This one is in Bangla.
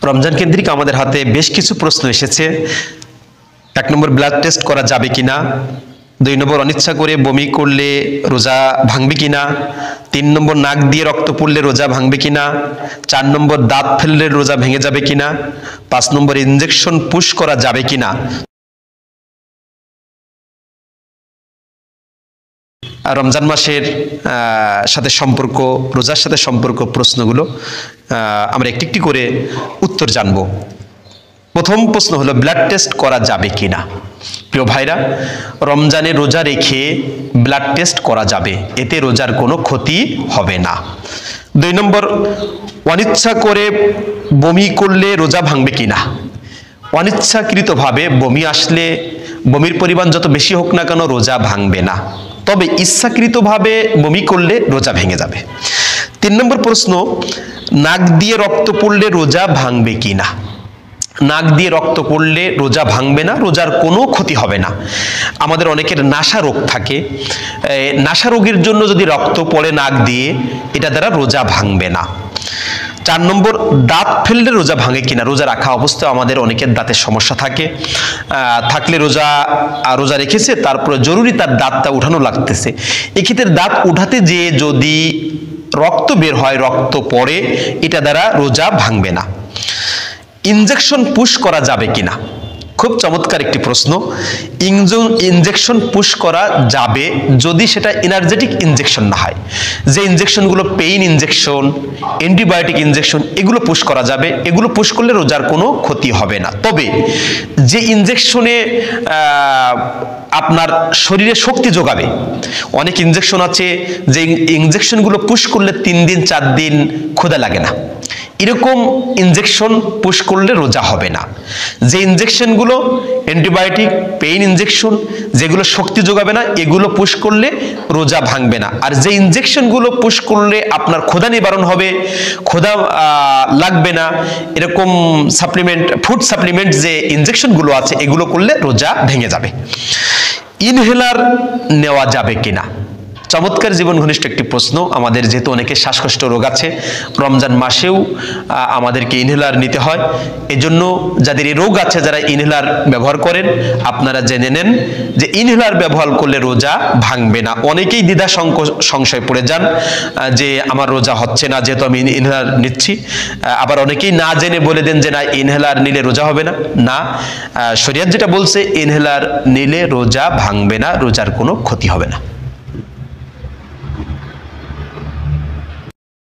রমজান কেন্দ্রিক আমাদের হাতে বেশ কিছু প্রশ্ন এসেছে। 1 নম্বর, ব্লাড টেস্ট করা যাবে কিনা। 2 নম্বর, অনিচ্ছা করে বমি করলে রোজা ভাঙবে কিনা। 3 নম্বর, নাক দিয়ে রক্ত পড়লে রোজা ভাঙবে কিনা। 4 নম্বর, দাঁত ফেললে রোজা ভেঙে যাবে কিনা। 5 নম্বর, ইনজেকশন পুশ করা যাবে কিনা। রমজান মাসের সাথে সম্পর্ক, রোজার সাথে সম্পর্ক প্রশ্নগুলো আমরা একটি একটি করে উত্তর জানব। প্রথম প্রশ্ন হলো, ব্লাড টেস্ট করা যাবে কিনা। প্রিয় ভাইরা, রমজানে রোজা রেখে ব্লাড টেস্ট করা যাবে, এতে রোজার কোনো ক্ষতি হবে না। 2 নম্বর, অনিচ্ছা করে বমি করলে রোজা ভাঙবে কিনা। অনিচ্ছাকৃতভাবে বমি আসলে বমির পরিমাণ যত বেশি হোক না কেন রোজা ভাঙবে না, তবে ইচ্ছাকৃতভাবে বমি করলে রোজা ভেঙে যাবে। 3 নম্বর প্রশ্ন, নাক দিয়ে রক্ত পড়লে রোজা ভাঙবে কিনা। নাক দিয়ে রক্ত পড়লে রোজা ভাঙবে না, রোজার কোনো ক্ষতি হবে না। আমাদের অনেকের নাসা রোগ থাকে, নাসা রোগের জন্য যদি রক্ত পড়ে নাক দিয়ে, এটা দ্বারা রোজা ভাঙবে না। 4 নম্বর, দাঁত ফেললে রোজা ভাঙে কিনা। রোজা রাখা অবস্থায় আমাদের অনেকের দাঁতের সমস্যা থাকে, থাকলে রোজা রেখেছে, তারপরে জরুরি তার দাঁতটা উঠানো লাগতেছে, এক্ষেত্রে দাঁত উঠাতে যেয়ে যদি রক্ত বের হয়, রক্ত পড়ে, এটা দ্বারা রোজা ভাঙবে না। ইনজেকশন পুশ করা যাবে কিনা। খুব চমৎকার একটি প্রশ্ন। ইনজেকশন পুশ করা যাবে যদি সেটা এনার্জেটিক ইনজেকশন না হয়। যে ইনজেকশনগুলো পেইন ইনজেকশন, অ্যান্টিবায়োটিক ইনজেকশন, এগুলো পুশ করা যাবে, এগুলো পুশ করলে রোজার কোনো ক্ষতি হবে না। তবে যে ইনজেকশনে আপনার শরীরে শক্তি যোগাবে, অনেক ইনজেকশন আছে যে ইনজেকশনগুলো পুশ করলে 3 দিন 4 দিন ক্ষুধা লাগে না, এরকম ইনজেকশন পুশ করলে রোজা হবে না। যে ইনজেকশনগুলো অ্যান্টিবায়োটিক, পেইন ইনজেকশন, যেগুলো শক্তি যোগাবে না, এগুলো পুশ করলে রোজা ভাঙবে না। আর যে ইনজেকশনগুলো পুশ করলে আপনার ক্ষুধা নিবারণ হবে, ক্ষুধা লাগবে না, এরকম সাপ্লিমেন্ট, ফুড সাপ্লিমেন্ট যে ইনজেকশনগুলো আছে, এগুলো করলে রোজা ভেঙে যাবে। ইনহেলার নেওয়া যাবে কিনা। চমৎকার জীবন ঘনিষ্ঠ একটি প্রশ্ন। আমাদের যেহেতু অনেকে শ্বাসকষ্ট রোগ আছে, রমজান মাসেও আমাদেরকে ইনহেলার নিতে হয়, এজন্য যাদের এই রোগ আছে, যারা ইনহেলার ব্যবহার করেন, আপনারা জেনে নেন যে ইনহেলার ব্যবহার করলে রোজা ভাঙবে না। অনেকেই দ্বিধা সংশয় পড়ে যান যে আমার রোজা হচ্ছে না যেহেতু আমি ইনহেলার নিচ্ছি। আবার অনেকেই না জেনে বলে দেন যে না, ইনহেলার নিলে রোজা হবে না। না, শরীয়ত যেটা বলছে, ইনহেলার নিলে রোজা ভাঙবে না, রোজার কোনো ক্ষতি হবে না।